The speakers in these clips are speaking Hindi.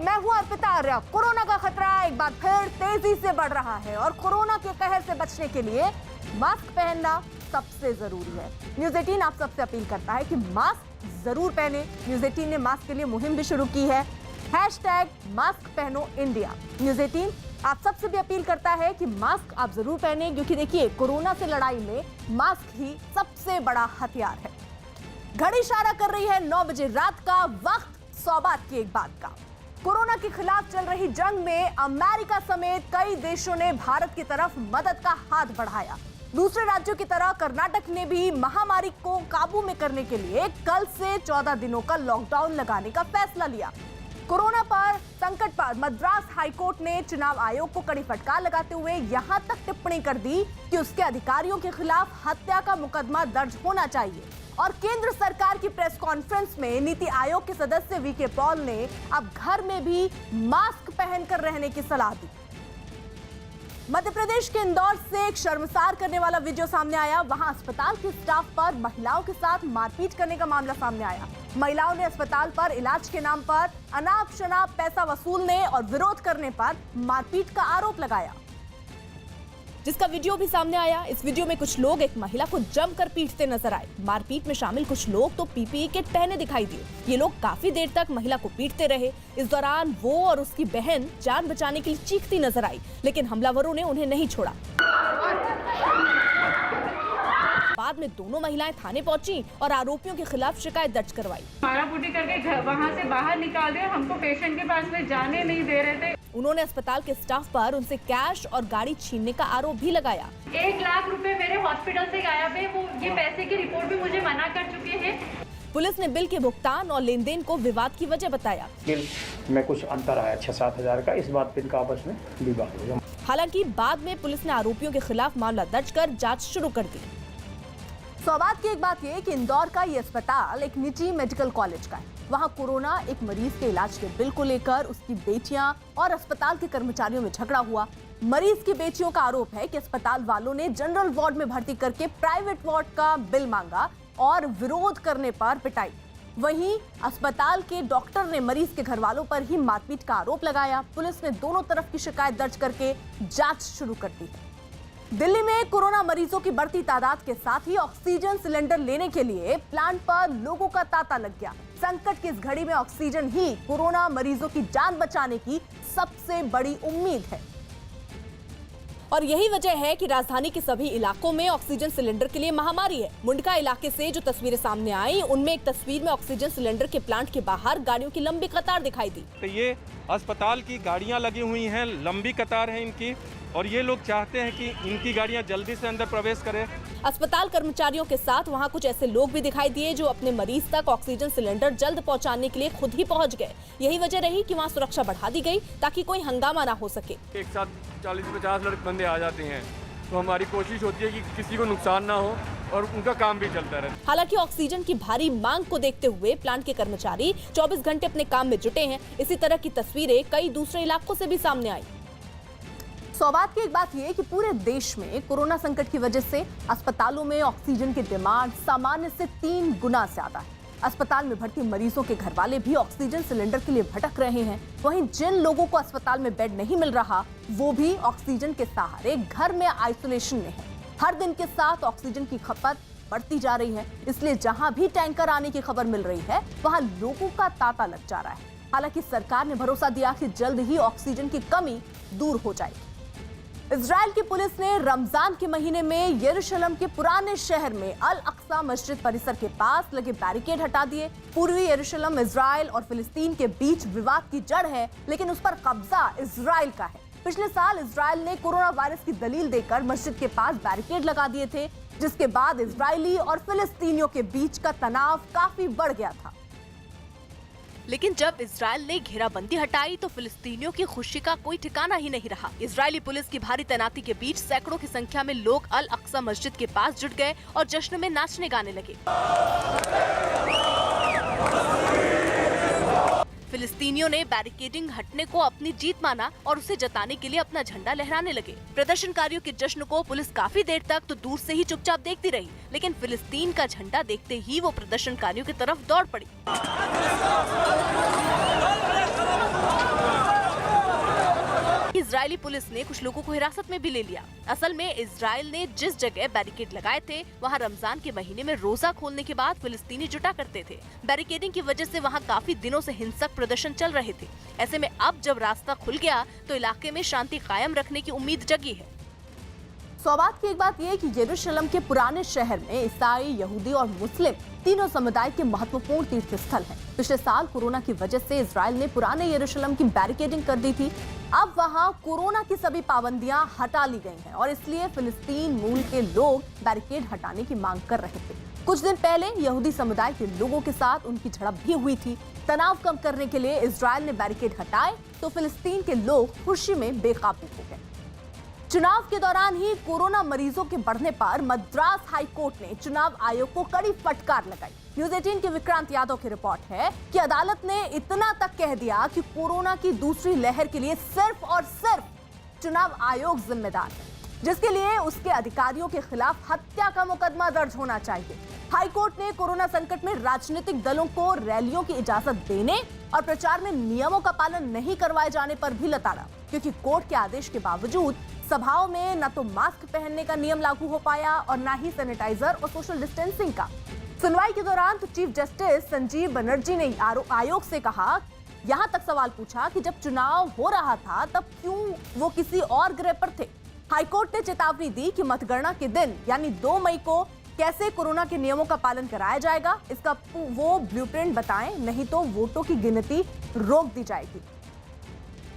मैं हूं अर्पिता आर्या। कोरोना का खतरा एक बार फिर तेजी से बढ़ रहा है और कोरोना के कहर से बचने के लिए मास्क पहनना सबसे जरूरी है। न्यूज़ 18 आप सबसे अपील करता है कि मास्क जरूर पहने। न्यूज़ 18 ने मास्क के लिए मुहिम भी शुरू की है, #मास्क पहनो इंडिया। न्यूज़ 18 आप सबसे भी अपील करता है कि मास्क आप जरूर पहने, क्योंकि देखिए कोरोना से लड़ाई में मास्क ही सबसे बड़ा हथियार है। घड़ी इशारा कर रही है 9 बजे रात का, वक्त 100 बात की एक बात का। कोरोना के खिलाफ चल रही जंग में अमेरिका समेत कई देशों ने भारत की तरफ मदद का हाथ बढ़ाया। दूसरे राज्यों की तरह कर्नाटक ने भी महामारी को काबू में करने के लिए कल से 14 दिनों का लॉकडाउन लगाने का फैसला लिया। कोरोना पर संकट पर मद्रास हाईकोर्ट ने चुनाव आयोग को कड़ी फटकार लगाते हुए यहां तक टिप्पणी कर दी कि उसके अधिकारियों के खिलाफ हत्या का मुकदमा दर्ज होना चाहिए। और केंद्र सरकार की प्रेस कॉन्फ्रेंस में नीति आयोग के सदस्य वीके पॉल ने अब घर में भी मास्क पहनकर रहने की सलाह दी। मध्य प्रदेश के इंदौर से एक शर्मसार करने वाला वीडियो सामने आया। वहां अस्पताल के स्टाफ पर महिलाओं के साथ मारपीट करने का मामला सामने आया। महिलाओं ने अस्पताल पर इलाज के नाम पर अनाप शनाप पैसा वसूलने और विरोध करने पर मारपीट का आरोप लगाया, जिसका वीडियो भी सामने आया। इस वीडियो में कुछ लोग एक महिला को जमकर पीटते नजर आए। मारपीट में शामिल कुछ लोग तो पीपीई किट पहने दिखाई दिए। ये लोग काफी देर तक महिला को पीटते रहे। इस दौरान वो और उसकी बहन जान बचाने के लिए चीखती नजर आई, लेकिन हमलावरों ने उन्हें नहीं छोड़ा। बाद में दोनों महिलाएं थाने पहुंची और आरोपियों के खिलाफ शिकायत दर्ज करवाई। मारापुटी करके वहाँ से बाहर निकाल दिया, हमको पेशेंट के पास में जाने नहीं दे रहे थे। उन्होंने अस्पताल के स्टाफ पर उनसे कैश और गाड़ी छीनने का आरोप भी लगाया। 1 लाख रुपए मेरे हॉस्पिटल से गायब है। वो ये पैसे की रिपोर्ट भी मुझे मना कर चुके हैं। पुलिस ने बिल के भुगतान और लेन देन को विवाद की वजह बताया। बिल में कुछ अंतर आया 6-7 हजार का, इस बात पे इनका आपस में विवाद हो गया। हालांकि बाद में पुलिस ने आरोपियों के खिलाफ मामला दर्ज कर जांच शुरू कर दी। सौभाग्य की एक बात यह कि इंदौर का ये अस्पताल एक निजी मेडिकल कॉलेज का है। वहां कोरोना एक मरीज के इलाज के बिल को लेकर उसकी बेटियां और अस्पताल के कर्मचारियों में झगड़ा हुआ। मरीज की बेटियों का आरोप है कि अस्पताल वालों ने जनरल वार्ड में भर्ती करके प्राइवेट वार्ड का बिल मांगा और विरोध करने पर पिटाई। वहीं अस्पताल के डॉक्टर ने मरीज के घर वालों पर ही मारपीट का आरोप लगाया। पुलिस ने दोनों तरफ की शिकायत दर्ज करके जांच शुरू कर दी है। दिल्ली में कोरोना मरीजों की बढ़ती तादाद के साथ ही ऑक्सीजन सिलेंडर लेने के लिए प्लांट पर लोगों का तांता लग गया। संकट की इस घड़ी में ऑक्सीजन ही कोरोना मरीजों की जान बचाने की सबसे बड़ी उम्मीद है। और यही वजह है कि राजधानी के सभी इलाकों में ऑक्सीजन सिलेंडर के लिए महामारी है। मुंडका इलाके से जो तस्वीरें सामने आई, उनमें एक तस्वीर में ऑक्सीजन सिलेंडर के प्लांट के बाहर गाड़ियों की लंबी कतार दिखाई दी। तो ये अस्पताल की गाड़ियां लगी हुई हैं, लंबी कतार है इनकी, और ये लोग चाहते हैं कि इनकी गाड़ियां जल्दी से अंदर प्रवेश करें। अस्पताल कर्मचारियों के साथ वहां कुछ ऐसे लोग भी दिखाई दिए जो अपने मरीज तक ऑक्सीजन सिलेंडर जल्द पहुंचाने के लिए खुद ही पहुंच गए। यही वजह रही कि वहां सुरक्षा बढ़ा दी गई ताकि कोई हंगामा ना हो सके। एक साथ 40-50 बंदे आ जाते हैं, तो हमारी कोशिश होती है कि किसी को नुकसान ना हो और उनका काम भी चलता रहे। हालांकि ऑक्सीजन की भारी मांग को देखते हुए प्लांट के कर्मचारी 24 घंटे अपने काम में जुटे हैं। इसी तरह की तस्वीरें कई दूसरे इलाकों से भी सामने आई। सौभाग्य की एक बात यह है कि पूरे देश में कोरोना संकट की वजह से अस्पतालों में ऑक्सीजन की डिमांड सामान्य से 3 गुना ज्यादा है। अस्पताल में भर्ती मरीजों के घर वाले भी ऑक्सीजन सिलेंडर के लिए भटक रहे हैं। वहीं जिन लोगों को अस्पताल में बेड नहीं मिल रहा, वो भी ऑक्सीजन के सहारे घर में आइसोलेशन में है। हर दिन के साथ ऑक्सीजन की खपत बढ़ती जा रही है, इसलिए जहां भी टैंकर आने की खबर मिल रही है, वहां लोगों का तांता लग जा रहा है। हालांकि सरकार ने भरोसा दिया कि जल्द ही ऑक्सीजन की कमी दूर हो जाएगी। इजराइल की पुलिस ने रमजान के महीने में यरूशलेम के पुराने शहर में अल अक्सा मस्जिद परिसर के पास लगे बैरिकेड हटा दिए। पूर्वी यरूशलेम इजराइल और फिलिस्तीन के बीच विवाद की जड़ है, लेकिन उस पर कब्जा इजराइल का है। पिछले साल इजराइल ने कोरोना वायरस की दलील देकर मस्जिद के पास बैरिकेड लगा दिए थे, जिसके बाद इजरायली और फिलिस्तीनियों के बीच का तनाव काफी बढ़ गया था। लेकिन जब इजराइल ने घेराबंदी हटाई तो फिलिस्तीनियों की खुशी का कोई ठिकाना ही नहीं रहा। इजरायली पुलिस की भारी तैनाती के बीच सैकड़ों की संख्या में लोग अल अक्सा मस्जिद के पास जुट गए और जश्न में नाचने गाने लगे। फिलिस्तीनियों ने बैरिकेडिंग हटने को अपनी जीत माना और उसे जताने के लिए अपना झंडा लहराने लगे। प्रदर्शनकारियों के जश्न को पुलिस काफी देर तक तो दूर से ही चुपचाप देखती रही, लेकिन फिलिस्तीन का झंडा देखते ही वो प्रदर्शनकारियों की तरफ दौड़ पड़ी। इजरायली पुलिस ने कुछ लोगों को हिरासत में भी ले लिया। असल में इजराइल ने जिस जगह बैरिकेड लगाए थे वहाँ रमजान के महीने में रोजा खोलने के बाद फिलिस्तीनी जुटा करते थे। बैरिकेडिंग की वजह से वहाँ काफी दिनों से हिंसक प्रदर्शन चल रहे थे। ऐसे में अब जब रास्ता खुल गया तो इलाके में शांति कायम रखने की उम्मीद जगी है। सौगात की एक बात यह कि यरूशलेम के पुराने शहर में ईसाई, यहूदी और मुस्लिम तीनों समुदाय के महत्वपूर्ण तीर्थ स्थल हैं। पिछले साल कोरोना की वजह से इजराइल ने पुराने यरूशलेम की बैरिकेडिंग कर दी थी। अब वहां कोरोना की सभी पाबंदियां हटा ली गई हैं और इसलिए फिलिस्तीन मूल के लोग बैरिकेड हटाने की मांग कर रहे थे। कुछ दिन पहले यहूदी समुदाय के लोगों के साथ उनकी झड़प भी हुई थी। तनाव कम करने के लिए इजराइल ने बैरिकेड हटाए तो फिलिस्तीन के लोग खुशी में बेकाबू हो गए। चुनाव के दौरान ही कोरोना मरीजों के बढ़ने पर मद्रास हाई कोर्ट ने चुनाव आयोग को कड़ी फटकार लगाई। न्यूज़ 18 के विक्रांत यादव की रिपोर्ट है कि अदालत ने इतना तक कह दिया कि कोरोना की दूसरी लहर के लिए सिर्फ और सिर्फ चुनाव आयोग जिम्मेदार है, जिसके लिए उसके अधिकारियों के खिलाफ हत्या का मुकदमा दर्ज होना चाहिए। हाईकोर्ट ने कोरोना संकट में राजनीतिक दलों को रैलियों की इजाजत देने और प्रचार में नियमों का पालन नहीं करवाए जाने पर भी लताड़ा, क्योंकि कोर्ट के आदेश के बावजूद सभाओं में न तो मास्क पहनने का नियम लागू हो पाया और न ही सैनिटाइजर और सोशल डिस्टेंसिंग का। सुनवाई के दौरान तो चीफ जस्टिस संजीव बनर्जी ने आयोग से कहा, यहां तक सवाल पूछा कि जब चुनाव हो रहा था तब क्यों वो किसी और ग्रह पर थे। हाईकोर्ट ने चेतावनी दी कि मतगणना के दिन यानी 2 मई को कैसे कोरोना के नियमों का पालन कराया जाएगा, इसका वो ब्लूप्रिंट बताएं, नहीं तो वोटों की गिनती रोक दी जाएगी।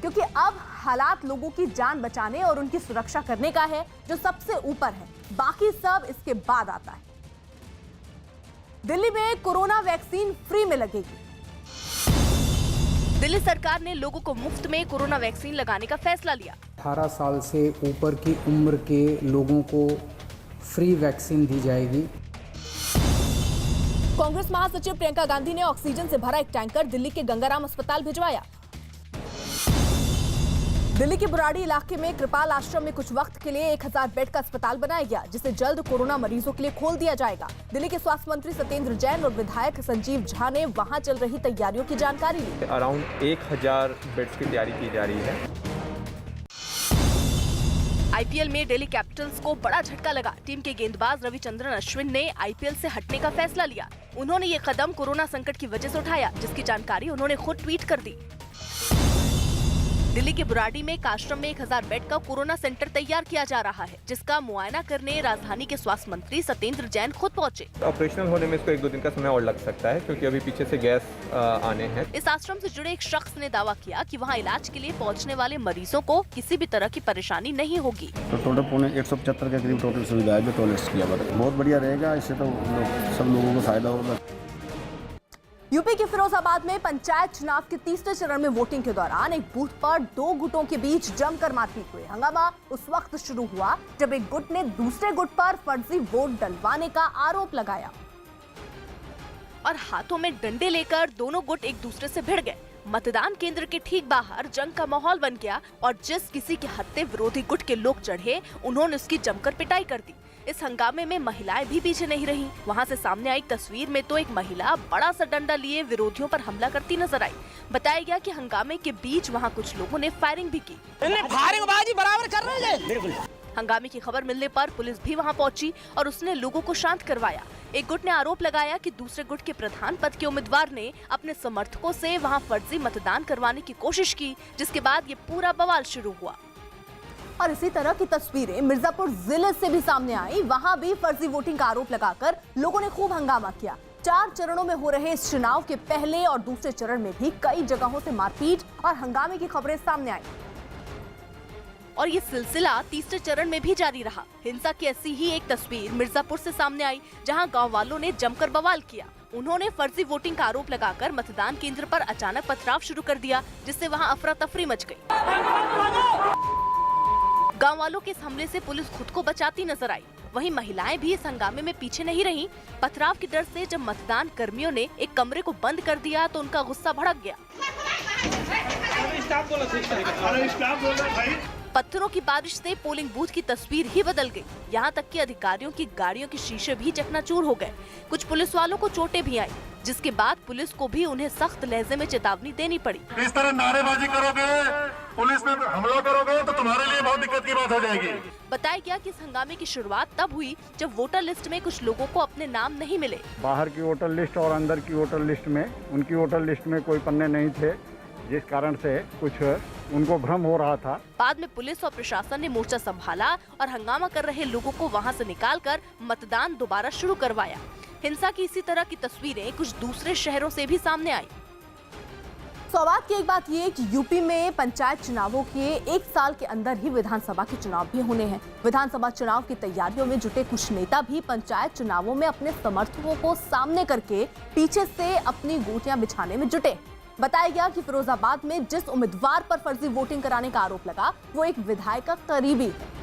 क्योंकि अब हालात लोगों की जान बचाने और उनकी सुरक्षा करने का है जो सबसे ऊपर है, बाकी सब इसके बाद आता है। दिल्ली में कोरोना वैक्सीन फ्री में लगेगी। दिल्ली सरकार ने लोगों को मुफ्त में कोरोना वैक्सीन लगाने का फैसला लिया। 18 साल से ऊपर की उम्र के लोगों को फ्री वैक्सीन दी जाएगी। कांग्रेस महासचिव प्रियंका गांधी ने ऑक्सीजन से भरा एक टैंकर दिल्ली के गंगाराम अस्पताल भिजवाया। दिल्ली के बुराड़ी इलाके में कृपाल आश्रम में कुछ वक्त के लिए 1000 बेड का अस्पताल बनाया गया, जिसे जल्द कोरोना मरीजों के लिए खोल दिया जाएगा। दिल्ली के स्वास्थ्य मंत्री सत्येंद्र जैन और विधायक संजीव झा ने वहां चल रही तैयारियों की जानकारी ली। अराउंड 1000 बेड्स की तैयारी की जा रही है। आईपीएल में दिल्ली कैपिटल्स को बड़ा झटका लगा। टीम के गेंदबाज रविचंद्रन अश्विन ने आईपीएल से हटने का फैसला लिया। उन्होंने ये कदम कोरोना संकट की वजह से उठाया, जिसकी जानकारी उन्होंने खुद ट्वीट कर दी। दिल्ली के बुराड़ी में एक आश्रम में 1000 बेड का कोरोना सेंटर तैयार किया जा रहा है, जिसका मुआयना करने राजधानी के स्वास्थ्य मंत्री सत्येंद्र जैन खुद पहुंचे। ऑपरेशनल होने में इसको 1-2 दिन का समय और लग सकता है, क्योंकि अभी पीछे से गैस आने हैं। इस आश्रम से जुड़े एक शख्स ने दावा किया कि वहां इलाज के लिए पहुंचने वाले मरीजों को किसी भी तरह की परेशानी नहीं होगी। तो टोटल पौने 175 के करीब टोटल सुविधा है जो टॉयलेट्स की है, बहुत बढ़िया रहेगा। इससे तो सब लोगों को फायदा होगा। यूपी के फिरोजाबाद में पंचायत चुनाव के तीसरे चरण में वोटिंग के दौरान एक बूथ पर 2 गुटों के बीच जमकर मारपीट हुई। हंगामा उस वक्त शुरू हुआ जब एक गुट ने दूसरे गुट पर फर्जी वोट डलवाने का आरोप लगाया और हाथों में डंडे लेकर दोनों गुट एक दूसरे से भिड़ गए। मतदान केंद्र के ठीक बाहर जंग का माहौल बन गया और जिस किसी के हत्थे विरोधी गुट के लोग चढ़े, उन्होंने उसकी जमकर पिटाई कर दी। इस हंगामे में महिलाएं भी पीछे नहीं रहीं। वहां से सामने आई तस्वीर में तो एक महिला बड़ा सा डंडा लिए विरोधियों पर हमला करती नजर आई। बताया गया कि हंगामे के बीच वहां कुछ लोगों ने फायरिंग भी की। फायरिंगबाजी बराबर कर रहे हैं। बिल्कुल। हंगामे की खबर मिलने पर पुलिस भी वहां पहुंची और उसने लोगों को शांत करवाया। एक गुट ने आरोप लगाया कि दूसरे गुट के प्रधान पद के उम्मीदवार ने अपने समर्थकों से वहां फर्जी मतदान करवाने की कोशिश की, जिसके बाद ये पूरा बवाल शुरू हुआ। और इसी तरह की तस्वीरें मिर्जापुर जिले से भी सामने आई। वहां भी फर्जी वोटिंग का आरोप लगाकर लोगों ने खूब हंगामा किया। 4 चरणों में हो रहे इस चुनाव के पहले और दूसरे चरण में भी कई जगहों से मारपीट और हंगामे की खबरें सामने आई और ये सिलसिला तीसरे चरण में भी जारी रहा। हिंसा की ऐसी ही एक तस्वीर मिर्जापुर से सामने आई, जहां गांव वालों ने जमकर बवाल किया। उन्होंने फर्जी वोटिंग का आरोप लगाकर मतदान केंद्र पर अचानक पथराव शुरू कर दिया, जिससे वहां अफरा तफरी मच गई। गांव वालों के इस हमले से पुलिस खुद को बचाती नजर आई। वहीं महिलाएं भी इस हंगामे में पीछे नहीं रहीं। पथराव की डर से जब मतदान कर्मियों ने एक कमरे को बंद कर दिया तो उनका गुस्सा भड़क गया। पत्थरों की बारिश से पोलिंग बूथ की तस्वीर ही बदल गई। यहाँ तक कि अधिकारियों की गाड़ियों के शीशे भी चकनाचूर हो गए। कुछ पुलिस वालों को चोटें भी आई, जिसके बाद पुलिस को भी उन्हें सख्त लहजे में चेतावनी देनी पड़ी। इस तरह नारेबाजी करोगे, पुलिस पे हमला करोगे तो शुरुआत हो जाएगी। बताया गया कि इस हंगामे की शुरुआत तब हुई जब वोटर लिस्ट में कुछ लोगों को अपने नाम नहीं मिले। बाहर की वोटर लिस्ट और अंदर की वोटर लिस्ट में उनकी वोटर लिस्ट में कोई पन्ने नहीं थे, जिस कारण से कुछ उनको भ्रम हो रहा था। बाद में पुलिस और प्रशासन ने मोर्चा संभाला और हंगामा कर रहे लोगों को वहां से निकालकर मतदान दोबारा शुरू करवाया। हिंसा की इसी तरह की तस्वीरें कुछ दूसरे शहरों से भी सामने आई। सौगात की एक बात ये कि यूपी में पंचायत चुनावों के एक साल के अंदर ही विधानसभा के चुनाव भी होने हैं। विधानसभा चुनाव की तैयारियों में जुटे कुछ नेता भी पंचायत चुनावों में अपने समर्थकों को सामने करके पीछे से अपनी गोटियां बिछाने में जुटे। बताया गया कि फिरोजाबाद में जिस उम्मीदवार पर फर्जी वोटिंग कराने का आरोप लगा वो एक विधायक का करीबी है।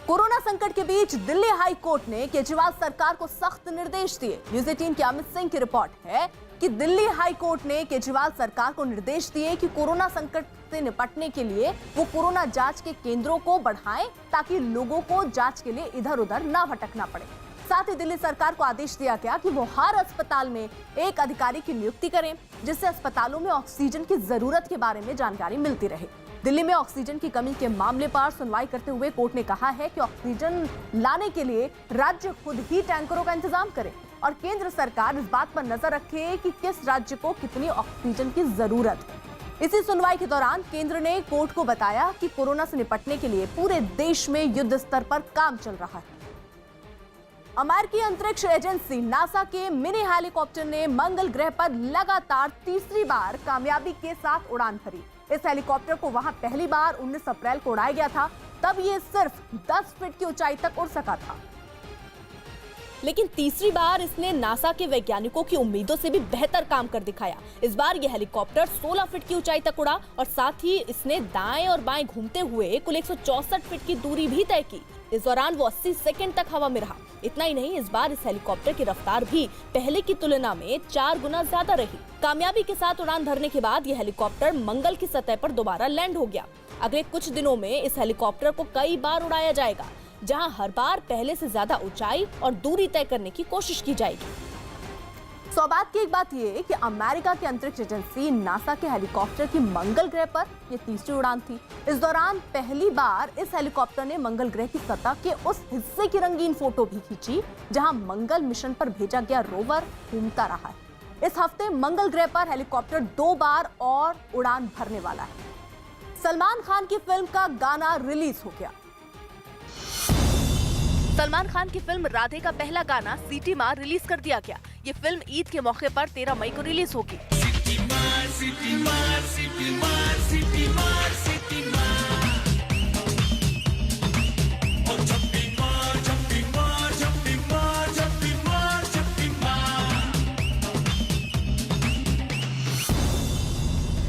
कोरोना संकट के बीच दिल्ली हाई कोर्ट ने केजरीवाल सरकार को सख्त निर्देश दिए। न्यूज़ 18 की अमित सिंह की रिपोर्ट है कि दिल्ली हाई कोर्ट ने केजरीवाल सरकार को निर्देश दिए कि कोरोना संकट से निपटने के लिए वो कोरोना जांच के केंद्रों को बढ़ाएं ताकि लोगों को जांच के लिए इधर उधर ना भटकना पड़े। साथ ही दिल्ली सरकार को आदेश दिया गया कि वो हर अस्पताल में एक अधिकारी की नियुक्ति करें जिससे अस्पतालों में ऑक्सीजन की जरूरत के बारे में जानकारी मिलती रहे। दिल्ली में ऑक्सीजन की कमी के मामले पर सुनवाई करते हुए कोर्ट ने कहा है कि ऑक्सीजन लाने के लिए राज्य खुद ही टैंकरों का इंतजाम करे और केंद्र सरकार इस बात पर नजर रखे कि किस राज्य को कितनी ऑक्सीजन की जरूरत है। इसी सुनवाई के दौरान केंद्र ने कोर्ट को बताया कि कोरोना से निपटने के लिए पूरे देश में युद्ध स्तर पर काम चल रहा है। अमेरिकी अंतरिक्ष एजेंसी नासा के मिनी हेलीकॉप्टर ने मंगल ग्रह पर लगातार तीसरी बार कामयाबी के साथ उड़ान भरी। इस हेलीकॉप्टर को वहां पहली बार 19 अप्रैल को उड़ाया गया था, तब ये सिर्फ 10 फीट की ऊंचाई तक उड़ सका था। लेकिन तीसरी बार इसने नासा के वैज्ञानिकों की उम्मीदों से भी बेहतर काम कर दिखाया। इस बार यह हेलीकॉप्टर 16 फीट की ऊंचाई तक उड़ा और साथ ही इसने दाएं और बाएं घूमते हुए कुल 164 फीट की दूरी भी तय की। इस दौरान वो 80 सेकंड तक हवा में रहा। इतना ही नहीं, इस बार इस हेलीकॉप्टर की रफ्तार भी पहले की तुलना में 4 गुना ज्यादा रही। कामयाबी के साथ उड़ान भरने के बाद यह हेलीकॉप्टर मंगल की सतह पर दोबारा लैंड हो गया। अगले कुछ दिनों में इस हेलीकॉप्टर को कई बार उड़ाया जाएगा, जहां हर बार पहले से ज्यादा ऊंचाई और दूरी तय करने की कोशिश की जाएगी। सौगात की एक बात यह है कि अमेरिका की अंतरिक्ष एजेंसी नासा के हेलीकॉप्टर की मंगल ग्रह पर यह तीसरी उड़ान थी। इस दौरान पहली बार इस हेलीकॉप्टर ने मंगल ग्रह की सतह के उस हिस्से की रंगीन फोटो भी खींची जहां मंगल मिशन पर भेजा गया रोवर घूमता रहा है। इस हफ्ते मंगल ग्रह पर हेलीकॉप्टर 2 बार और उड़ान भरने वाला है। सलमान खान की फिल्म का गाना रिलीज हो गया। सलमान खान की फिल्म राधे का पहला गाना सिटी मार रिलीज कर दिया गया। ये फिल्म ईद के मौके पर 13 मई को रिलीज होगी।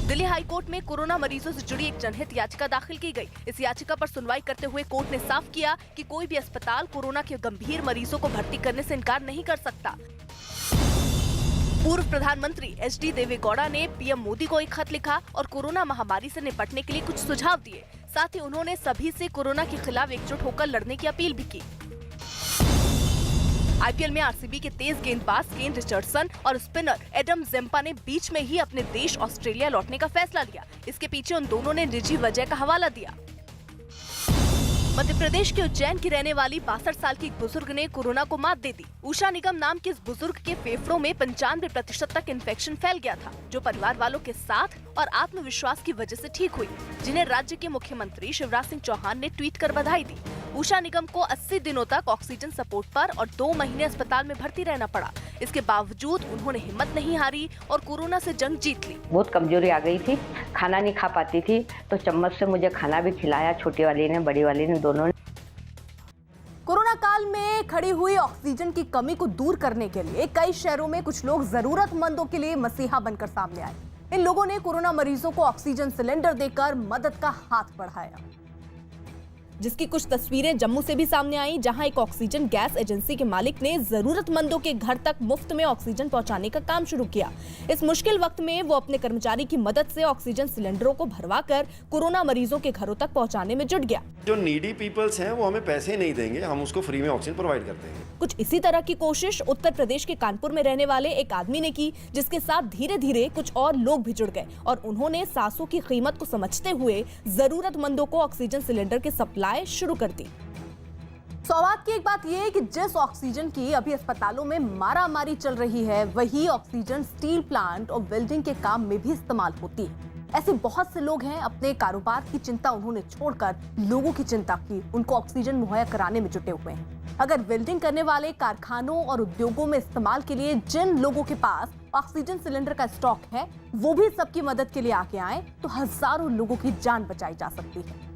दिल्ली हाईकोर्ट में कोरोना मरीजों से जुड़ी एक जनहित याचिका दाखिल की गई। इस याचिका पर सुनवाई करते हुए कोर्ट ने साफ किया कि कोई भी अस्पताल कोरोना के गंभीर मरीजों को भर्ती करने से इनकार नहीं कर सकता। पूर्व प्रधानमंत्री एचडी देवेगौड़ा ने पीएम मोदी को एक खत लिखा और कोरोना महामारी से निपटने के लिए कुछ सुझाव दिए। साथ ही उन्होंने सभी से कोरोना के खिलाफ एकजुट होकर लड़ने की अपील भी की। आईपीएल में आरसीबी के तेज गेंदबाज केन रिचर्डसन और स्पिनर एडम जेम्पा ने बीच में ही अपने देश ऑस्ट्रेलिया लौटने का फैसला लिया। इसके पीछे उन दोनों ने निजी वजह का हवाला दिया। मध्य प्रदेश के उज्जैन की रहने वाली 62 साल की एक बुजुर्ग ने कोरोना को मात दे दी। उषा निगम नाम की इस बुजुर्ग के फेफड़ों में 95% तक इन्फेक्शन फैल गया था, जो परिवार वालों के साथ और आत्मविश्वास की वजह से ठीक हुई, जिन्हें राज्य के मुख्यमंत्री शिवराज सिंह चौहान ने ट्वीट कर बधाई दी। उषा निगम को 80 दिनों तक ऑक्सीजन सपोर्ट पर और 2 महीने अस्पताल में भर्ती रहना पड़ा। इसके बावजूद उन्होंने हिम्मत नहीं हारी और कोरोना से जंग जीत ली। बहुत कमजोरी आ गई थी, खाना नहीं खा पाती थी, तो चम्मच से मुझे खाना भी खिलाया, छोटी वाली ने, बड़ी वाली ने, दोनों ने। कोरोना काल में खड़ी हुई ऑक्सीजन की कमी को दूर करने के लिए कई शहरों में कुछ लोग जरूरतमंदों के लिए मसीहा बनकर सामने आए। इन लोगों ने कोरोना मरीजों को ऑक्सीजन सिलेंडर देकर मदद का हाथ बढ़ाया, जिसकी कुछ तस्वीरें जम्मू से भी सामने आई, जहां एक ऑक्सीजन गैस एजेंसी के मालिक ने जरूरतमंदों के घर तक मुफ्त में ऑक्सीजन पहुंचाने का काम शुरू किया। इस मुश्किल वक्त में वो अपने कर्मचारी की मदद से ऑक्सीजन सिलेंडरों को भरवाकर कोरोना मरीजों के घरों तक पहुंचाने में जुट गया। जो नीडी पीपल्स हैं वो हमें पैसे नहीं देंगे, हम उसको फ्री में ऑक्सीजन प्रोवाइड करते हैं। कुछ इसी तरह की कोशिश उत्तर प्रदेश के कानपुर में रहने वाले एक आदमी ने की, जिसके साथ धीरे धीरे कुछ और लोग भी जुड़ गए और उन्होंने सांसों की कीमत को समझते हुए जरूरतमंदों को ऑक्सीजन सिलेंडर के सप्लाई सप्लाई शुरू कर दी। सौभाग्य की एक बात यह है कि जिस ऑक्सीजन की अभी अस्पतालों में मारामारी चल रही है, वही ऑक्सीजन स्टील प्लांट और वेल्डिंग के काम में भी इस्तेमाल होती है। ऐसे बहुत से लोग हैं, अपने कारोबार की चिंता उन्होंने छोड़कर लोगों की चिंता की उनको ऑक्सीजन मुहैया कराने में जुटे हुए हैं। अगर वेल्डिंग करने वाले कारखानों और उद्योगों में इस्तेमाल के लिए जिन लोगों के पास ऑक्सीजन सिलेंडर का स्टॉक है, वो भी सबकी मदद के लिए आगे आए तो हजारों लोगों की जान बचाई जा सकती है।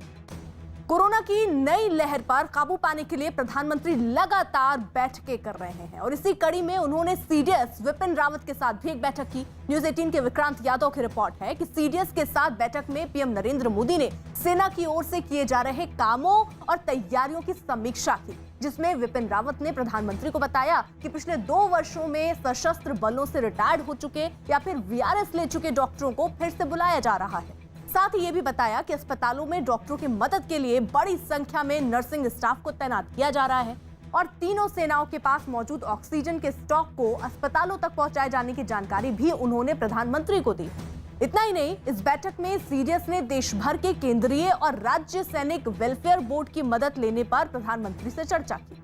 कोरोना की नई लहर पर काबू पाने के लिए प्रधानमंत्री लगातार बैठकें कर रहे हैं और इसी कड़ी में उन्होंने सीडीएस विपिन रावत के साथ भी एक बैठक की। न्यूज़ 18 के विक्रांत यादव की रिपोर्ट है कि सीडीएस के साथ बैठक में पीएम नरेंद्र मोदी ने सेना की ओर से किए जा रहे कामों और तैयारियों की समीक्षा की, जिसमें विपिन रावत ने प्रधानमंत्री को बताया कि पिछले 2 वर्षों में सशस्त्र बलों से रिटायर्ड हो चुके या फिर वीआरएस ले चुके डॉक्टरों को फिर से बुलाया जा रहा है। साथ ही ये भी बताया कि अस्पतालों में डॉक्टरों की मदद के लिए बड़ी संख्या में नर्सिंग स्टाफ को तैनात किया जा रहा है और तीनों सेनाओं के पास मौजूद ऑक्सीजन के स्टॉक को अस्पतालों तक पहुंचाए जाने की जानकारी भी उन्होंने प्रधानमंत्री को दी। इतना ही नहीं, इस बैठक में सीडीएस ने देश भर के केंद्रीय और राज्य सैनिक वेलफेयर बोर्ड की मदद लेने पर प्रधानमंत्री से चर्चा की।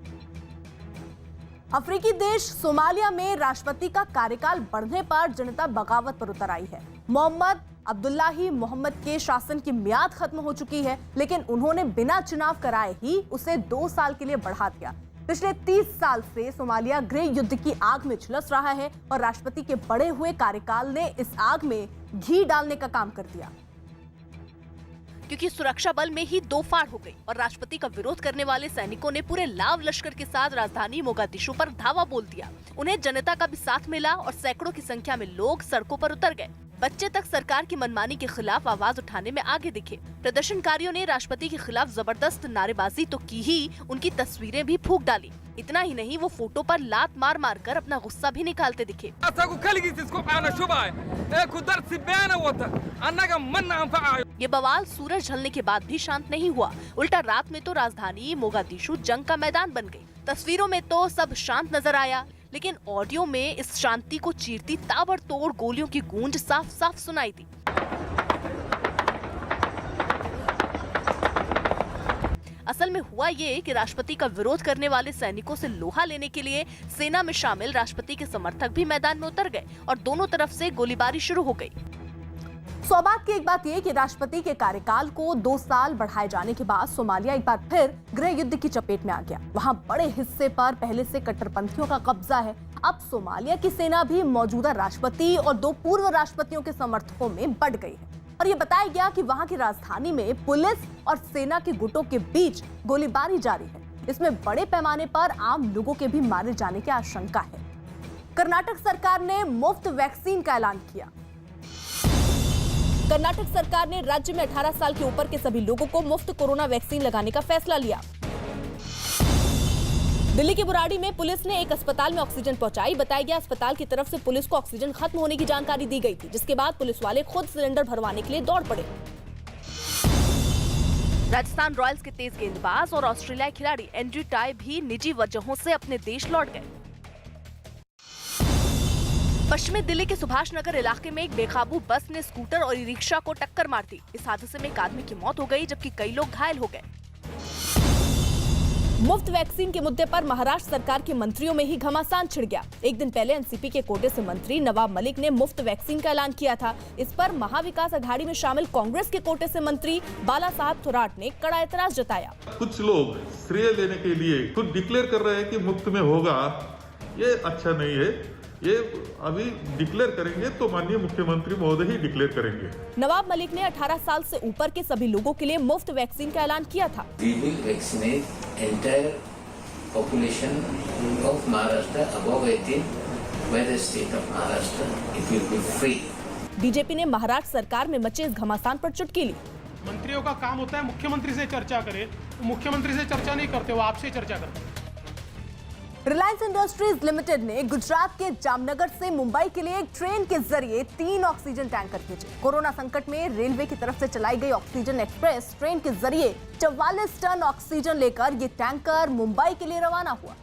अफ्रीकी देश सोमालिया में राष्ट्रपति का कार्यकाल बढ़ने पर जनता बगावत पर उतर आई है। मोहम्मद अब्दुल्लाही मोहम्मद के शासन की मियाद खत्म हो चुकी है, लेकिन उन्होंने बिना चुनाव कराए ही उसे 2 साल के लिए बढ़ा दिया। पिछले 30 साल से सोमालिया गृह युद्ध की आग में झुलस रहा है और राष्ट्रपति के बढ़े हुए कार्यकाल ने इस आग में घी डालने का काम कर दिया। क्योंकि सुरक्षा बल में ही 2 फाड़ हो गई और राष्ट्रपति का विरोध करने वाले सैनिकों ने पूरे लाव लश्कर के साथ राजधानी मोगादिशु पर धावा बोल दिया। उन्हें जनता का भी साथ मिला और सैकड़ों की संख्या में लोग सड़कों पर उतर गए। बच्चे तक सरकार की मनमानी के खिलाफ आवाज उठाने में आगे दिखे। प्रदर्शनकारियों ने राष्ट्रपति के खिलाफ जबरदस्त नारेबाजी तो की ही, उनकी तस्वीरें भी फूंक डाली। इतना ही नहीं, वो फोटो पर लात मार मार कर अपना गुस्सा भी निकालते दिखे। ये बवाल सूरज ढलने के बाद भी शांत नहीं हुआ। उल्टा रात में तो राजधानी मोगादिशु जंग का मैदान बन गई। तस्वीरों में तो सब शांत नजर आया, लेकिन ऑडियो में इस शांति को चीरती ताबड़तोड़ गोलियों की गूंज साफ साफ सुनाई दी। असल में हुआ ये कि राष्ट्रपति का विरोध करने वाले सैनिकों से लोहा लेने के लिए सेना में शामिल राष्ट्रपति के समर्थक भी मैदान में उतर गए और दोनों तरफ से गोलीबारी शुरू हो गई। सौभाग्य की एक बात यह कि राष्ट्रपति के कार्यकाल को 2 साल बढ़ाए जाने के बाद सोमालिया एक बार फिर गृह युद्ध की चपेट में आ गया। वहां बड़े हिस्से पर पहले से कट्टरपंथियों का कब्जा है। अब सोमालिया की सेना भी मौजूदा राष्ट्रपति और 2 पूर्व राष्ट्रपतियों के समर्थकों में बढ़ गई है और ये बताया गया कि वहां की राजधानी में पुलिस और सेना के गुटों के बीच गोलीबारी जारी है। इसमें बड़े पैमाने पर आम लोगों के भी मारे जाने की आशंका है। कर्नाटक सरकार ने मुफ्त वैक्सीन का ऐलान किया। कर्नाटक सरकार ने राज्य में 18 साल के ऊपर के सभी लोगों को मुफ्त कोरोना वैक्सीन लगाने का फैसला लिया। दिल्ली के बुराड़ी में पुलिस ने एक अस्पताल में ऑक्सीजन पहुंचाई। बताया गया अस्पताल की तरफ से पुलिस को ऑक्सीजन खत्म होने की जानकारी दी गई थी, जिसके बाद पुलिस वाले खुद सिलेंडर भरवाने के लिए दौड़ पड़े। राजस्थान रॉयल्स के तेज गेंदबाज और ऑस्ट्रेलियाई खिलाड़ी एंड्रयू टाई भी निजी वजहों से अपने देश लौट गए। पश्चिमी दिल्ली के सुभाष नगर इलाके में एक बेकाबू बस ने स्कूटर और रिक्शा को टक्कर मार दी। इस हादसे में एक आदमी की मौत हो गई, जबकि कई लोग घायल हो गए। मुफ्त वैक्सीन के मुद्दे पर महाराष्ट्र सरकार के मंत्रियों में ही घमासान छिड़ गया। एक दिन पहले एनसीपी के कोटे से मंत्री नवाब मलिक ने मुफ्त वैक्सीन का ऐलान किया था। इस पर महाविकास अघाड़ी में शामिल कांग्रेस के कोटे से मंत्री बाला साहब थोराट ने कड़ा एतराज जताया। कुछ लोग श्रेय लेने के लिए खुद डिक्लेयर कर रहे हैं कि मुफ्त में होगा, ये अच्छा नहीं है। ये अभी डिक्लेयर करेंगे तो माननीय मुख्यमंत्री महोदय ही डिक्लेयर करेंगे। नवाब मलिक ने 18 साल से ऊपर के सभी लोगों के लिए मुफ्त वैक्सीन का ऐलान किया था। We will vaccinate entire population of Maharashtra above 18 by the state of Maharashtra. It will be free. BJP ने महाराष्ट्र सरकार में मचे इस घमासान पर चुटकी ली। मंत्रियों का काम होता है मुख्यमंत्री से चर्चा करे, मुख्यमंत्री से चर्चा नहीं करते, वो आपसे चर्चा करते हैं। रिलायंस इंडस्ट्रीज लिमिटेड ने गुजरात के जामनगर से मुंबई के लिए एक ट्रेन के जरिए 3 ऑक्सीजन टैंकर भेजे। कोरोना संकट में रेलवे की तरफ से चलाई गई ऑक्सीजन एक्सप्रेस ट्रेन के जरिए 44 टन ऑक्सीजन लेकर ये टैंकर मुंबई के लिए रवाना हुआ,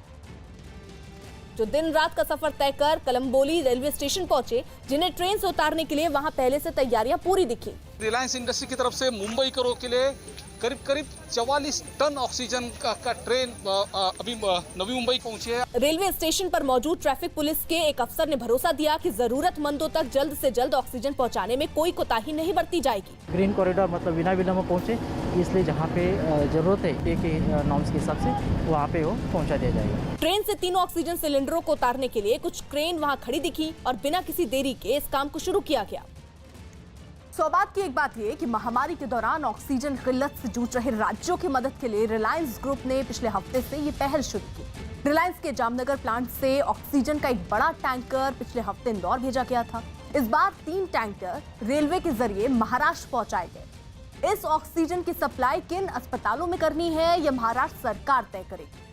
जो दिन रात का सफर तय कर कलम्बोली रेलवे स्टेशन पहुंचे, जिन्हें ट्रेन से उतारने के लिए वहां पहले से तैयारियां पूरी दिखी। रिलायंस इंडस्ट्री की तरफ से मुंबई करो के लिए करीब 44 टन ऑक्सीजन का ट्रेन अभी नवी मुंबई पहुंची है। रेलवे स्टेशन पर मौजूद ट्रैफिक पुलिस के एक अफसर ने भरोसा दिया कि जरूरतमंदों तक जल्द से जल्द ऑक्सीजन पहुंचाने में कोई कोताही नहीं बरती जाएगी। ग्रीन कॉरिडोर मतलब बिना विलम्ब पहुंचे, इसलिए जहां पे जरूरत है एक नॉर्म्स के हिसाब से वहां पे वो पहुंचा दिया जाएगा। ट्रेन से तीनों ऑक्सीजन सिलेंडरों को उतारने के लिए कुछ क्रेन वहां खड़ी दिखी और बिना किसी देरी के इस काम को शुरू किया गया। सौभाग्य की एक बात यह कि महामारी के दौरान ऑक्सीजन किल्लत से जूझ रहे राज्यों की मदद के लिए रिलायंस ग्रुप ने पिछले हफ्ते से ये पहल शुरू की। रिलायंस के जामनगर प्लांट से ऑक्सीजन का एक बड़ा टैंकर पिछले हफ्ते इंदौर भेजा गया था। इस बार 3 टैंकर रेलवे के जरिए महाराष्ट्र पहुंचाए गए। इस ऑक्सीजन की सप्लाई किन अस्पतालों में करनी है, यह महाराष्ट्र सरकार तय करेगी।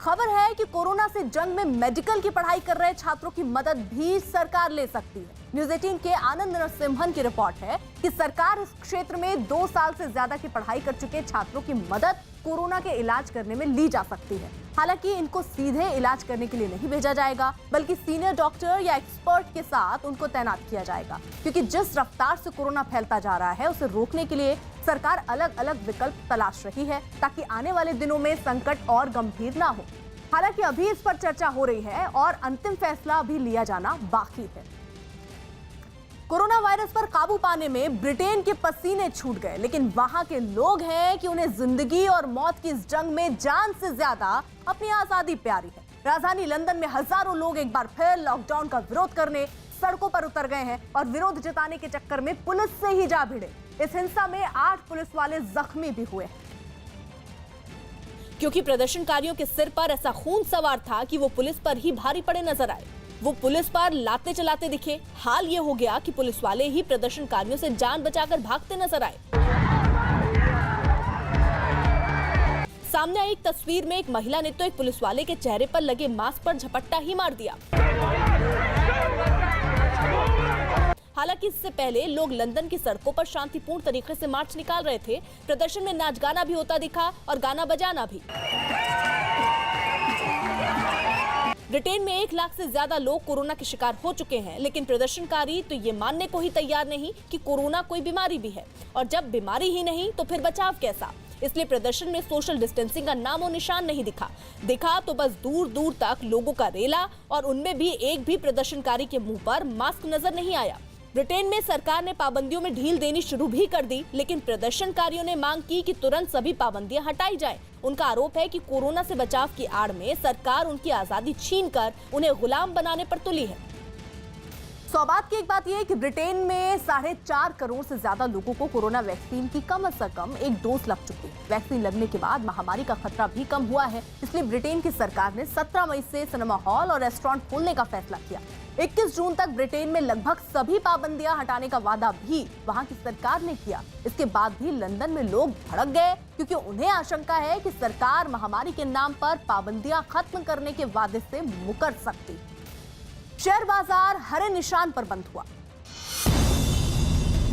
खबर है कि कोरोना से जंग में मेडिकल की पढ़ाई कर रहे छात्रों की मदद भी सरकार ले सकती है। न्यूज़ 18 के आनंद नरसिम्हन की रिपोर्ट है कि सरकार इस क्षेत्र में 2 साल से ज्यादा की पढ़ाई कर चुके छात्रों की मदद कोरोना के इलाज करने में ली जा सकती है। हालांकि इनको सीधे इलाज करने के लिए नहीं भेजा जाएगा, बल्कि सीनियर डॉक्टर या एक्सपर्ट के साथ उनको तैनात किया जाएगा, क्योंकि जिस रफ्तार से कोरोना फैलता जा रहा है उसे रोकने के लिए सरकार अलग अलग विकल्प तलाश रही है, ताकि आने वाले दिनों में संकट और गंभीर ना हो। हालांकि अभी इस पर चर्चा हो रही है और अंतिम फैसला अभी लिया जाना बाकी है। कोरोना वायरस पर काबू पाने में ब्रिटेन के पसीने छूट गए, लेकिन वहां के लोग हैं कि उन्हें जिंदगी और मौत की इस जंग में जान से ज्यादा अपनी आजादी प्यारी है। राजधानी लंदन में हजारों लोग एक बार फिर लॉकडाउन का विरोध करने सड़कों पर उतर गए हैं और विरोध जताने के चक्कर में पुलिस से ही जा भिड़े। इस हिंसा में 8 पुलिस वाले जख्मी भी हुए, क्योंकि प्रदर्शनकारियों के सिर पर ऐसा खून सवार था कि वो पुलिस पर ही भारी पड़े नजर आए। वो पुलिस पर लाते चलाते दिखे। हाल ये हो गया कि पुलिस वाले ही प्रदर्शनकारियों से जान बचाकर भागते नजर आए। सामने आई एक तस्वीर में एक महिला ने तो एक पुलिस वाले के चेहरे पर लगे मास्क पर झपट्टा ही मार दिया। हालांकि इससे पहले लोग लंदन की सड़कों पर शांतिपूर्ण तरीके से मार्च निकाल रहे थे। प्रदर्शन में नाच गाना भी होता दिखा और गाना बजाना भी। ब्रिटेन में 1 लाख से ज्यादा लोग कोरोना के शिकार हो चुके हैं, लेकिन प्रदर्शनकारी तो ये मानने को ही तैयार नहीं कि कोरोना कोई बीमारी भी है, और जब बीमारी ही नहीं तो फिर बचाव कैसा। इसलिए प्रदर्शन में सोशल डिस्टेंसिंग का नामो निशान नहीं दिखा तो बस दूर दूर तक लोगों का रेला, और उनमें भी एक भी प्रदर्शनकारी के मुंह पर मास्क नजर नहीं आया। ब्रिटेन में सरकार ने पाबंदियों में ढील देनी शुरू भी कर दी, लेकिन प्रदर्शनकारियों ने मांग की कि तुरंत सभी पाबंदियां हटाई जाएं। उनका आरोप है कि कोरोना से बचाव की आड़ में सरकार उनकी आजादी छीनकर उन्हें गुलाम बनाने पर तुली है। सौभाग्य की एक बात यह है कि ब्रिटेन में 4.5 करोड़ से ज्यादा लोगों को कोरोना वैक्सीन की कम से कम एक डोज लग चुकी है। वैक्सीन लगने के बाद महामारी का खतरा भी कम हुआ है, इसलिए ब्रिटेन की सरकार ने 17 मई से सिनेमा हॉल और रेस्टोरेंट खोलने का फैसला किया। 21 जून तक ब्रिटेन में लगभग सभी पाबंदियां हटाने का वादा भी वहां की सरकार ने किया। इसके बाद भी लंदन में लोग भड़क गए, क्योंकि उन्हें आशंका है कि सरकार महामारी के नाम पर पाबंदियां खत्म करने के वादे से मुकर सकती। शेयर बाजार हरे निशान पर बंद हुआ।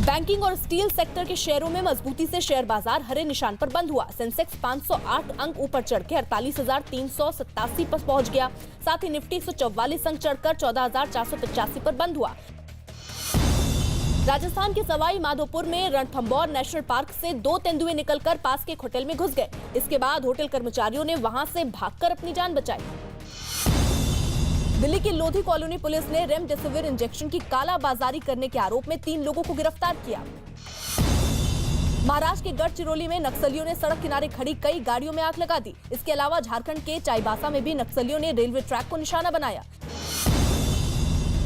बैंकिंग और स्टील सेक्टर के शेयरों में मजबूती से शेयर बाजार हरे निशान पर बंद हुआ। सेंसेक्स 508 अंक ऊपर चढ़ के 48,387 पर पहुंच गया। साथ ही निफ्टी 144 अंक चढ़कर 14,485 पर बंद हुआ। राजस्थान के सवाई माधोपुर में रणथंभौर नेशनल पार्क से 2 तेंदुए निकलकर पास के एक होटल में घुस गए। इसके बाद होटल कर्मचारियों ने वहां से भागकर अपनी जान बचाई। दिल्ली की लोधी कॉलोनी पुलिस ने रेमडेसिविर इंजेक्शन की कालाबाजारी करने के आरोप में 3 लोगों को गिरफ्तार किया। महाराष्ट्र के गढ़चिरौली में नक्सलियों ने सड़क किनारे खड़ी कई गाड़ियों में आग लगा दी। इसके अलावा झारखंड के चाईबासा में भी नक्सलियों ने रेलवे ट्रैक को निशाना बनाया।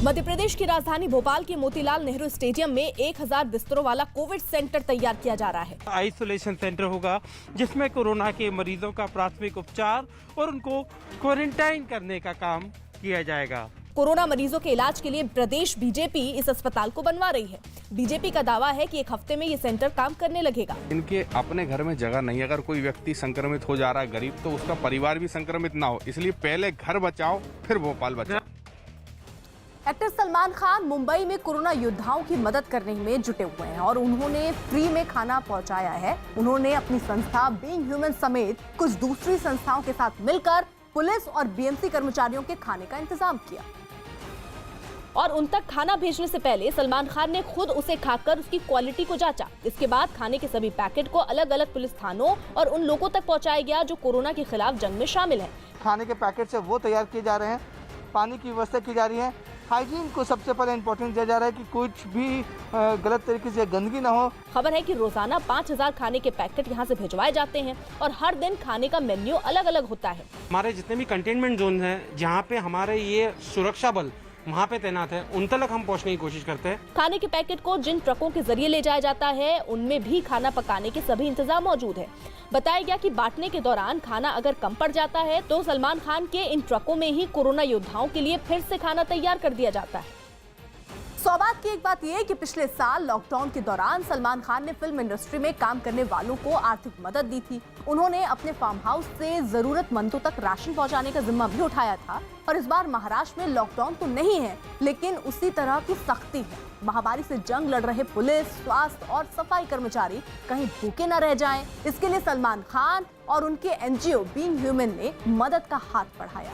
मध्य प्रदेश की राजधानी भोपाल के मोतीलाल नेहरू स्टेडियम में 1000 बिस्तरों वाला कोविड सेंटर तैयार किया जा रहा है। आइसोलेशन सेंटर होगा, जिसमें कोरोना के मरीजों का प्राथमिक उपचार और उनको क्वारंटाइन करने का काम किया जाएगा। कोरोना मरीजों के इलाज के लिए प्रदेश बीजेपी इस अस्पताल को बनवा रही है। बीजेपी का दावा है कि 1 हफ्ते में ये सेंटर काम करने लगेगा। इनके अपने घर में जगह नहीं, अगर कोई व्यक्ति संक्रमित हो जा रहा है गरीब, तो उसका परिवार भी संक्रमित ना हो, इसलिए पहले घर बचाओ फिर भोपाल बचाओ। एक्टर सलमान खान मुंबई में कोरोना योद्धाओं की मदद करने में जुटे हुए हैं और उन्होंने फ्री में खाना पहुंचाया है। उन्होंने अपनी संस्था बीइंग ह्यूमन समेत कुछ दूसरी संस्थाओं के साथ मिलकर पुलिस और बीएमसी कर्मचारियों के खाने का इंतजाम किया। और उन तक खाना भेजने से पहले सलमान खान ने खुद उसे खाकर उसकी क्वालिटी को जांचा। इसके बाद खाने के सभी पैकेट को अलग अलग पुलिस थानों और उन लोगों तक पहुंचाया गया जो कोरोना के खिलाफ जंग में शामिल हैं। खाने के पैकेट से वो तैयार किए जा रहे हैं, पानी की व्यवस्था की जा रही है, हाइजीन को सबसे पहले इम्पोर्टेंस दिया जा रहा है कि कुछ भी गलत तरीके से गंदगी ना हो। खबर है कि रोजाना 5000 खाने के पैकेट यहाँ से भिजवाए जाते हैं और हर दिन खाने का मेन्यू अलग अलग होता है। हमारे जितने भी कंटेनमेंट जोन हैं जहाँ पे हमारे ये सुरक्षा बल वहाँ पे तैनात है, उन तक हम पहुँचने की कोशिश करते हैं। खाने के पैकेट को जिन ट्रकों के जरिए ले जाया जाता है उनमें भी खाना पकाने के सभी इंतजाम मौजूद है। बताया गया कि बांटने के दौरान खाना अगर कम पड़ जाता है तो सलमान खान के इन ट्रकों में ही कोरोना योद्धाओं के लिए फिर से खाना तैयार कर दिया जाता है। सौभाग्य की एक बात यह है कि पिछले साल लॉकडाउन के दौरान सलमान खान ने फिल्म इंडस्ट्री में काम करने वालों को आर्थिक मदद दी थी। उन्होंने अपने फार्म हाउस से जरूरतमंदों तक राशन पहुंचाने का जिम्मा भी उठाया था। और इस बार महाराष्ट्र में लॉकडाउन तो नहीं है, लेकिन उसी तरह की सख्ती है। महामारी से जंग लड़ रहे पुलिस, स्वास्थ्य और सफाई कर्मचारी कहीं भूखे न रह जाएं, इसके लिए सलमान खान और उनके एनजीओ बीइंग ह्यूमन ने मदद का हाथ बढ़ाया।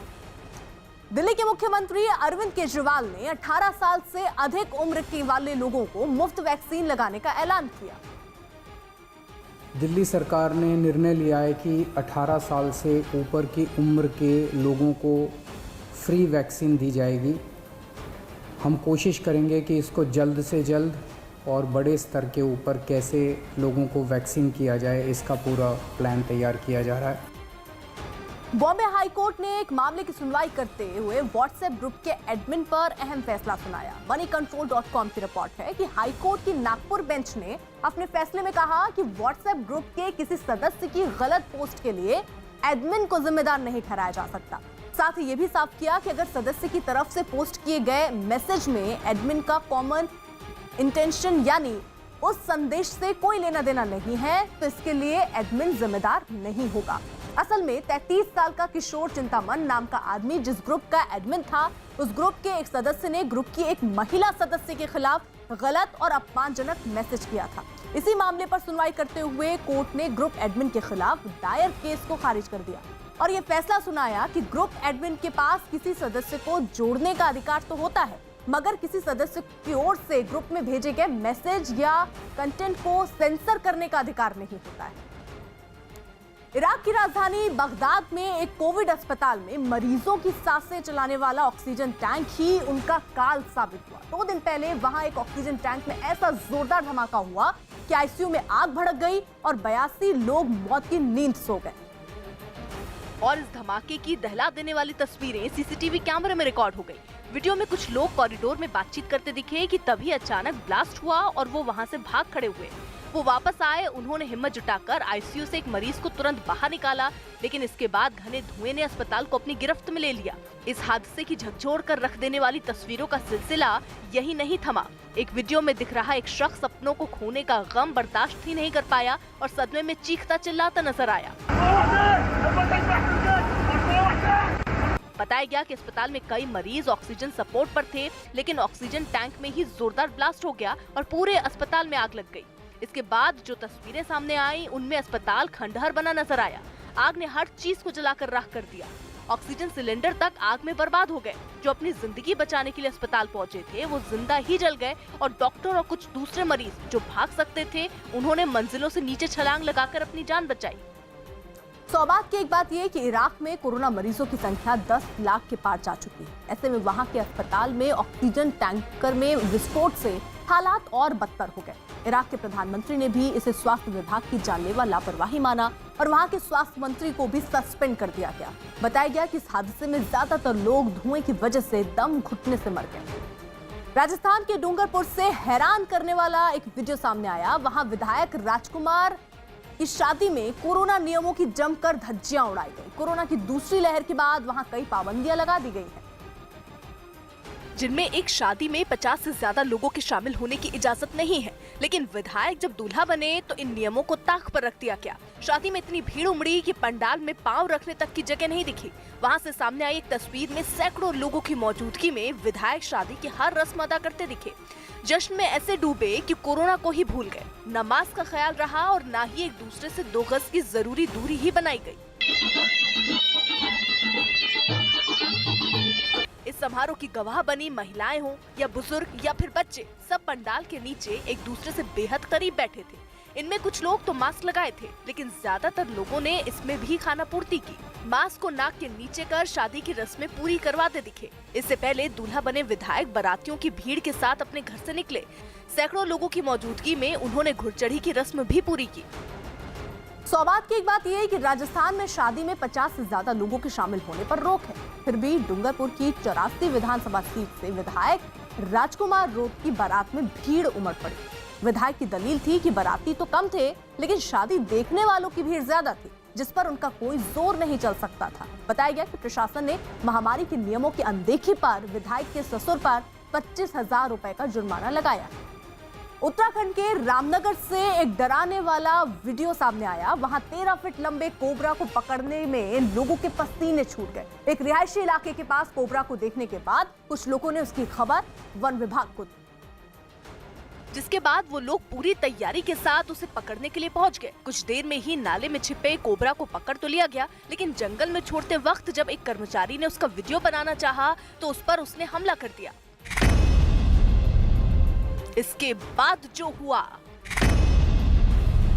दिल्ली के मुख्यमंत्री अरविंद केजरीवाल ने 18 साल से अधिक उम्र के वाले लोगों को मुफ्त वैक्सीन लगाने का ऐलान किया। दिल्ली सरकार ने निर्णय लिया है कि 18 साल से ऊपर की उम्र के लोगों को फ्री वैक्सीन दी जाएगी। हम कोशिश करेंगे कि इसको जल्द से जल्द और बड़े स्तर के ऊपर कैसे लोगों को वैक्सीन किया जाए, इसका पूरा प्लान तैयार किया जा रहा है। बॉम्बे हाई कोर्ट ने एक मामले की सुनवाई करते हुए व्हाट्सएप ग्रुप के एडमिन पर अहम फैसला सुनाया। moneycontrol.com की रिपोर्ट है कि हाई कोर्ट की नागपुर बेंच ने अपने फैसले में कहा कि व्हाट्सएप ग्रुप के किसी सदस्य की गलत पोस्ट के लिए एडमिन को जिम्मेदार नहीं ठहराया जा सकता। साथ ही ये भी साफ किया कि अगर सदस्य की तरफ से पोस्ट किए गए मैसेज में एडमिन का कॉमन इंटेंशन यानी उस संदेश से कोई लेना देना नहीं है तो इसके लिए एडमिन जिम्मेदार नहीं होगा। असल में 33 साल का किशोर चिंतामन नाम का आदमी जिस ग्रुप का एडमिन था, उस ग्रुप के एक सदस्य ने ग्रुप की एक महिला सदस्य के खिलाफ गलत और अपमानजनक मैसेज किया था। इसी मामले पर सुनवाई करते हुए कोर्ट ने ग्रुप एडमिन के खिलाफ दायर केस को खारिज कर दिया और ये फैसला सुनाया कि ग्रुप एडमिन के पास किसी सदस्य को जोड़ने का अधिकार तो होता है, मगर किसी सदस्य की ओर से ग्रुप में भेजे गए मैसेज या कंटेंट को सेंसर करने का अधिकार नहीं होता है। इराक की राजधानी बगदाद में एक कोविड अस्पताल में मरीजों की सांसें चलाने वाला ऑक्सीजन टैंक ही उनका काल साबित हुआ। 2 दिन पहले वहां एक ऑक्सीजन टैंक में ऐसा जोरदार धमाका हुआ कि आईसीयू में आग भड़क गई और 82 लोग मौत की नींद सो गए। और इस धमाके की दहला देने वाली तस्वीरें सीसीटीवी कैमरे में रिकॉर्ड हो गई। वीडियो में कुछ लोग कॉरिडोर में बातचीत करते दिखे कि तभी अचानक ब्लास्ट हुआ और वो वहां से भाग खड़े हुए। वो वापस आए, उन्होंने हिम्मत जुटाकर आईसीयू से एक मरीज को तुरंत बाहर निकाला, लेकिन इसके बाद घने धुएं ने अस्पताल को अपनी गिरफ्त में ले लिया। इस हादसे की झकझोर कर रख देने वाली तस्वीरों का सिलसिला यही नहीं थमा। एक वीडियो में दिख रहा एक शख्स अपनों को खोने का गम बर्दाश्त ही नहीं कर पाया और सदमे में चीखता चिल्लाता नजर आया। बताया गया कि अस्पताल में कई मरीज ऑक्सीजन सपोर्ट पर थे, लेकिन ऑक्सीजन टैंक में ही जोरदार ब्लास्ट हो गया और पूरे अस्पताल में आग लग गई। इसके बाद जो तस्वीरें सामने आई उनमें अस्पताल खंडहर बना नजर आया। आग ने हर चीज को जलाकर राख कर दिया। ऑक्सीजन सिलेंडर तक आग में बर्बाद हो गए। जो अपनी जिंदगी बचाने के लिए अस्पताल पहुंचे थे वो जिंदा ही जल गए और डॉक्टर और कुछ दूसरे मरीज जो भाग सकते थे उन्होंने मंजिलों से नीचे छलांग लगाकर अपनी जान बचाई। सौभाग्य की एक बात यह कि इराक में कोरोना मरीजों की संख्या 10 लाख के पार जा चुकी है। ऐसे में वहां के अस्पताल में ऑक्सीजन टैंकर में विस्फोट से हालात और बदतर हो गए। इराक के प्रधानमंत्री ने भी इसे स्वास्थ्य विभाग की जानलेवा लापरवाही माना और वहां के स्वास्थ्य मंत्री को भी सस्पेंड कर दिया गया। बताया गया कि इस हादसे में ज्यादातर लोग धुएं की वजह से दम घुटने से मर गए। राजस्थान के डूंगरपुर से हैरान करने वाला एक वीडियो सामने आया। वहां विधायक राजकुमार इस शादी में कोरोना नियमों की जमकर धज्जियां उड़ाई गई। कोरोना की दूसरी लहर के बाद वहां कई पाबंदियां लगा दी गई हैं, जिनमें एक शादी में 50 से ज्यादा लोगों के शामिल होने की इजाजत नहीं है। लेकिन विधायक जब दूल्हा बने तो इन नियमों को ताक पर रख दिया गया। शादी में इतनी भीड़ उमड़ी कि पंडाल में पांव रखने तक की जगह नहीं दिखी। वहां से सामने आई एक तस्वीर में सैकड़ों लोगों की मौजूदगी में विधायक शादी की हर रस्म अदा करते दिखे। जश्न में ऐसे डूबे कि कोरोना को ही भूल गए। न मास्क का ख्याल रहा और न ही एक दूसरे से 2 गज की जरूरी दूरी ही बनाई गई। इस इस समारोह की गवाह बनी महिलाएं हों या बुजुर्ग या फिर बच्चे, सब पंडाल के नीचे एक दूसरे से बेहद करीब बैठे थे। इनमें कुछ लोग तो मास्क लगाए थे, लेकिन ज्यादातर लोगों ने इसमें भी खानापूर्ति की। मास्क को नाक के नीचे कर शादी की रस्में पूरी करवाते दिखे। इससे पहले दूल्हा बने विधायक बारातियों की भीड़ के साथ अपने घर से निकले। सैकड़ों लोगों की मौजूदगी में उन्होंने घुड़चढ़ी की रस्म भी पूरी की। सौभाग्य की एक बात यह है कि राजस्थान में शादी में 50 से ज्यादा लोगों के शामिल होने पर रोक है। फिर भी डूंगरपुर की 84 विधानसभा सीट से विधायक राजकुमार रोत की बारात में भीड़ उमड़ पड़ी। विधायक की दलील थी कि बाराती तो कम थे, लेकिन शादी देखने वालों की भीड़ ज्यादा थी, जिस पर उनका कोई जोर नहीं चल सकता था। बताया गया कि प्रशासन ने महामारी के नियमों की अनदेखी पर विधायक के ससुर पर 25,000 रुपए का जुर्माना लगाया। उत्तराखंड के रामनगर से एक डराने वाला वीडियो सामने आया। वहां 13 फीट लंबे कोबरा को पकड़ने में लोगों के पसीने छूट गए। एक रिहायशी इलाके के पास कोबरा को देखने के बाद कुछ लोगों ने उसकी खबर वन विभाग को दी, जिसके बाद वो लोग पूरी तैयारी के साथ उसे पकड़ने के लिए पहुंच गए। कुछ देर में ही नाले में छिपे कोबरा को पकड़ तो लिया गया, लेकिन जंगल में छोड़ते वक्त जब एक कर्मचारी ने उसका वीडियो बनाना चाहा तो उस पर उसने हमला कर दिया। इसके बाद जो हुआ